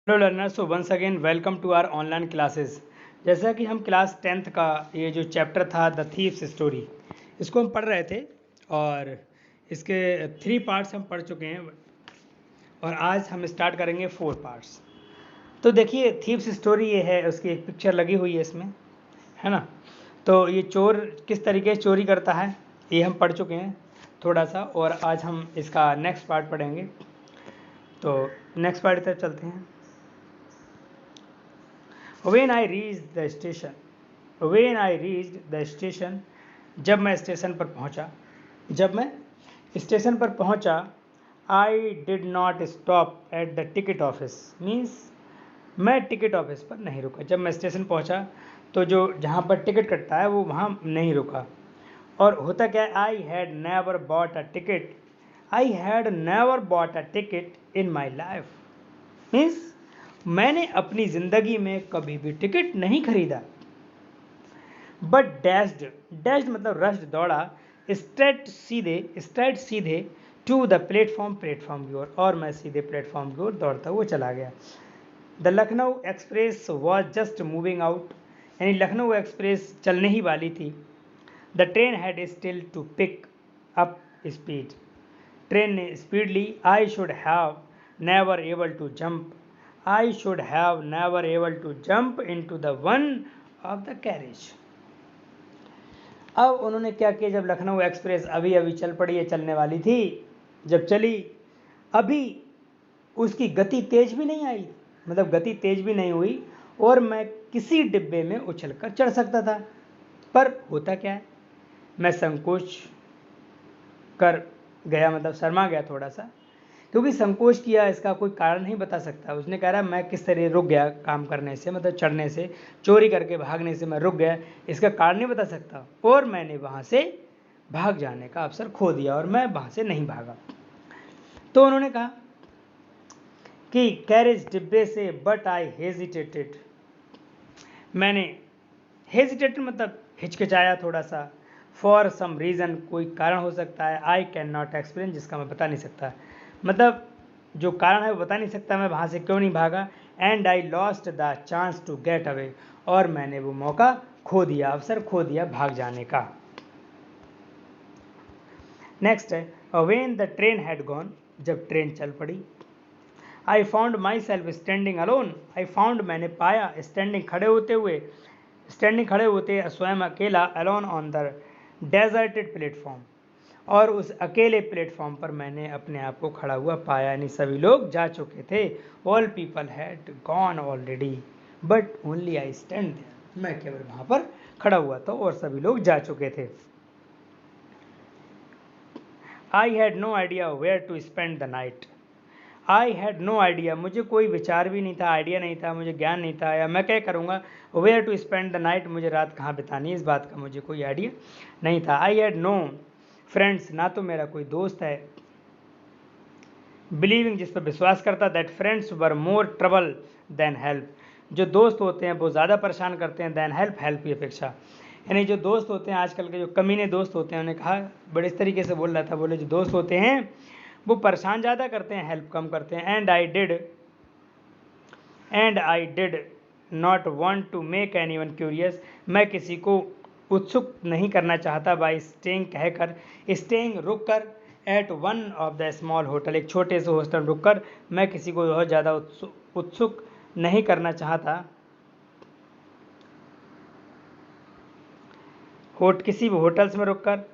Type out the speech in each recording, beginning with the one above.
Hello learners, so once again welcome to our online classes. जैसा कि हम class 10th का ये जो चैप्टर था द थीव्स स्टोरी, इसको हम पढ़ रहे थे और इसके 3 पार्ट्स हम पढ़ चुके हैं और आज हम स्टार्ट करेंगे 4 पार्ट्स। तो देखिए, थीव्स स्टोरी ये है, उसकी एक पिक्चर लगी हुई है इसमें, है ना। तो ये चोर किस तरीके से चोरी करता है ये हम पढ़ चुके हैं थोड़ा सा, और आज हम इसका नेक्स्ट पार्ट पढ़ेंगे। तो नेक्स्ट पार्ट की तरफ चलते हैं। When I reached the station, जब मैं स्टेशन पर पहुंचा, I did not stop at the ticket office, means मैं टिकट ऑफिस पर नहीं रुका। जब मैं स्टेशन पहुंचा तो जो जहां पर टिकट कटता है वो वहां नहीं रुका। और होता क्या है, I had never bought a ticket in my life, means मैंने अपनी जिंदगी में कभी भी टिकट नहीं खरीदा। बट डैश्ड मतलब रश्ड, दौड़ा, स्ट्रेट सीधे टू द प्लेटफॉर्म की ओर, और मैं सीधे प्लेटफॉर्म की ओर दौड़ता हुआ चला गया। The Lucknow Express was just moving out, यानी लखनऊ एक्सप्रेस चलने ही वाली थी। The train had still to pick up speed, train ने स्पीड ली। I should have never able to jump into the one of the carriage. अब उन्होंने क्या किया, जब लखनऊ एक्सप्रेस अभी अभी चल पड़ी है, चलने वाली थी, जब चली, अभी उसकी गति तेज भी नहीं आई, मतलब गति तेज भी नहीं हुई, और मैं किसी डिब्बे में उछलकर चढ़ सकता था। पर होता क्या है, मैं संकोच कर गया, मतलब शर्मा गया थोड़ा सा, क्योंकि संकोच किया इसका कोई कारण नहीं बता सकता। उसने कह रहा मैं किस तरह रुक गया काम करने से, मतलब चढ़ने से, चोरी करके भागने से मैं रुक गया, इसका कारण नहीं बता सकता, और मैंने वहाँ से भाग जाने का अवसर खो दिया और मैं वहाँ से नहीं भागा। तो उन्होंने कहा कि कैरेज डिब्बे से, बट आई हेजिटेटेड, मैंने हेजिटेटेड मतलब हिचकिचाया थोड़ा सा, फॉर सम रीज़न, कोई कारण हो सकता है, आई कैन नॉट एक्सप्लेन, जिसका मैं बता नहीं सकता, मतलब जो कारण है वो बता नहीं सकता मैं वहाँ से क्यों नहीं भागा। And I lost the chance to get away, और मैंने वो मौका खो दिया, अवसर खो दिया भाग जाने का। नेक्स्ट है, when the train had gone, जब ट्रेन चल पड़ी। I found my self standing alone, I found मैंने पाया, स्टैंडिंग खड़े होते स्वयं अकेला, alone on the deserted platform, और उस अकेले प्लेटफॉर्म पर मैंने अपने आप को खड़ा हुआ पाया, यानी सभी लोग जा चुके थे। All people had gone already, but only I stand there, मैं केवल वहां पर खड़ा हुआ था और सभी लोग जा चुके थे। I had no idea where to spend the night, I had no idea, मुझे कोई विचार भी नहीं था, आइडिया नहीं था, मुझे ज्ञान नहीं था, या मैं क्या करूँगा, where to spend the night, मुझे रात कहाँ बितानी है, इस बात का मुझे कोई आइडिया नहीं था। आई हैड नो फ्रेंड्स, ना तो मेरा कोई दोस्त है, बिलीविंग, जिस पर विश्वास करता, that friends were more trouble than help, जो दोस्त होते हैं वो ज़्यादा परेशान करते हैं देन हेल्प की अपेक्षा, यानी जो दोस्त होते हैं आजकल के जो कमीने दोस्त होते हैं, उन्होंने कहा, बड़े इस तरीके से बोल रहा था, बोले जो दोस्त होते हैं वो परेशान ज़्यादा करते हैं, हेल्प कम करते हैं। And I did not want to make any one curious, मैं किसी को उत्सुक नहीं करना चाहता, बाई स्टेइंग रुक कर, at one of the small hotel, एक छोटे से हॉस्टल रुक कर, मैं किसी को बहुत ज़्यादा उत्सुक नहीं करना चाहता, किसी भी होटल्स में रुककर,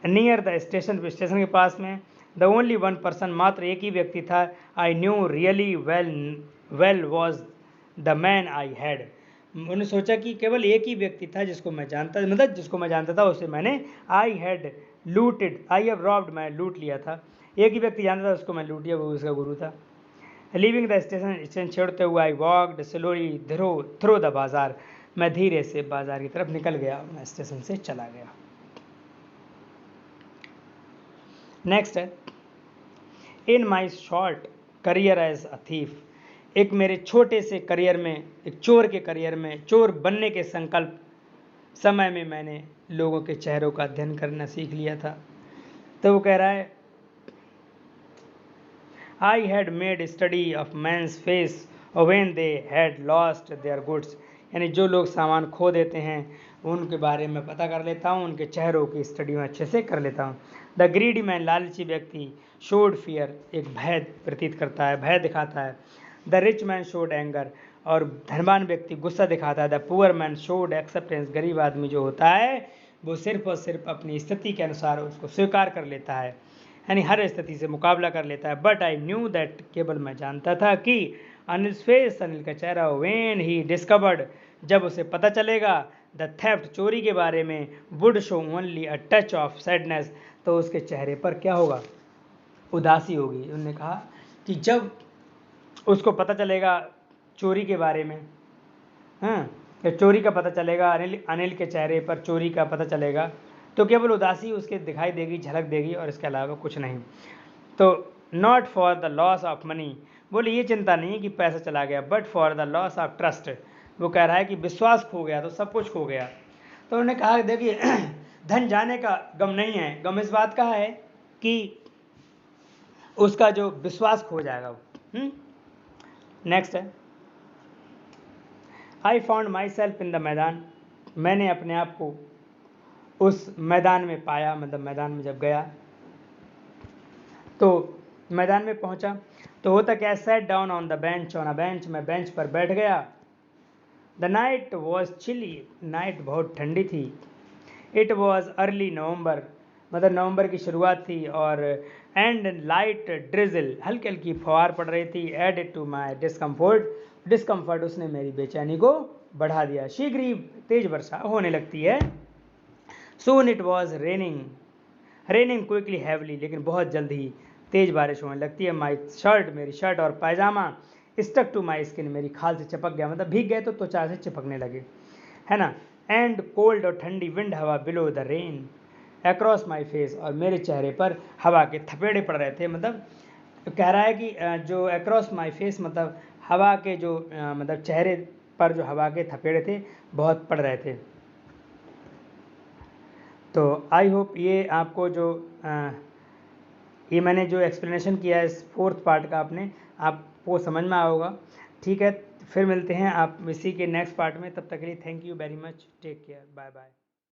नियर द स्टेशन के पास में, द ओनली वन पर्सन, मात्र एक ही व्यक्ति था, I knew really well was the man I had, उन्होंने सोचा कि केवल एक ही व्यक्ति था जिसको मैं जानता, मतलब जिसको मैं जानता था उसे मैंने, आई हैव रॉब्ड, मैं लूट लिया था, एक ही व्यक्ति जानता था उसको मैं लूट लिया, वो उसका गुरु था। लिविंग द स्टेशन छोड़ते हुए, I walked slowly through the बाजार, मैं धीरे से बाजार की तरफ निकल गया, मैं स्टेशन से चला गया। नेक्स्ट है, in my short career as a thief, एक मेरे छोटे से करियर में, एक चोर के करियर में, चोर बनने के संकल्प समय में मैंने लोगों के चेहरों का अध्ययन करना सीख लिया था। तो वो कह रहा है, I had made study of man's face when they had lost their goods, यानी जो लोग सामान खो देते हैं उनके बारे में पता कर लेता हूँ, उनके चेहरों की स्टडी में अच्छे से कर लेता हूँ। द ग्रीडी मैन, लालची व्यक्ति, शोड फियर, एक भय प्रतीत करता है, भय दिखाता है। The rich man showed anger, और धनवान व्यक्ति गुस्सा दिखाता है। The poor man showed acceptance, गरीब आदमी जो होता है वो सिर्फ और सिर्फ अपनी स्थिति के अनुसार उसको स्वीकार कर लेता है, यानी हर स्थिति से मुकाबला कर लेता है। बट आई न्यू दैट, केवल मैं जानता था कि अनिल फेस, अनिल का चेहरा, व्हेन ही डिस्कवर्ड, जब उसे पता चलेगा, द थेफ्ट, चोरी के बारे में, would show only a touch of sadness, तो उसके चेहरे पर क्या होगा, उदासी होगी। उन्होंने कहा कि जब उसको पता चलेगा चोरी के बारे में, हाँ, या चोरी का पता चलेगा, अनिल के चेहरे पर चोरी का पता चलेगा, तो केवल उदासी उसके दिखाई देगी, झलक देगी, और इसके अलावा कुछ नहीं। तो not for the loss of money, बोले ये चिंता नहीं कि पैसा चला गया, but for the loss of trust, वो कह रहा है कि विश्वास खो गया तो सब कुछ खो गया। तो उन्होंने कहा देखिए धन जाने का गम नहीं है, गम इस बात का है कि उसका जो विश्वास खो जाएगा। नेक्स्ट है, I found my self in the मैदान, मैंने अपने आप को उस मैदान में पाया, मतलब मैदान में जब गया तो मैदान में पहुंचा तो होता क्या, set down on the bench, on a bench, मैं बेंच पर बैठ गया। The night was chilly, night बहुत ठंडी थी। इट वॉज अर्ली नवंबर, मतलब नवंबर की शुरुआत थी, और एंड लाइट ड्रिजल, हल्की हल्की फवार पड़ रही थी। Added to my discomfort, discomfort उसने मेरी बेचैनी को बढ़ा दिया। शीघ्र ही तेज वर्षा होने लगती है। Soon it was raining, raining quickly heavily, लेकिन बहुत जल्द ही तेज बारिश होने लगती है। माई शर्ट, मेरी शर्ट और पायजामा, स्टक टू माई स्किन, मेरी खाल से चिपक गया, मतलब भीग गए तो त्वचा से चिपकने लगे, है ना। एंड कोल्ड, और ठंडी, विंड, हवा, below the rain across my face, और मेरे चेहरे पर हवा के थपेड़े पड़ रहे थे। मतलब कह रहा है कि जो अक्रॉस माई फेस, मतलब हवा के जो मतलब चेहरे पर जो हवा के थपेड़े थे बहुत पड़ रहे थे। तो आई होप ये आपको जो ये मैंने जो एक्सप्लेनेशन किया है इस 4th पार्ट का आपको समझ में आया होगा। ठीक है, फिर मिलते हैं आप इसी के नेक्स्ट पार्ट में। तब तक के लिए thank you very much, take care, bye bye.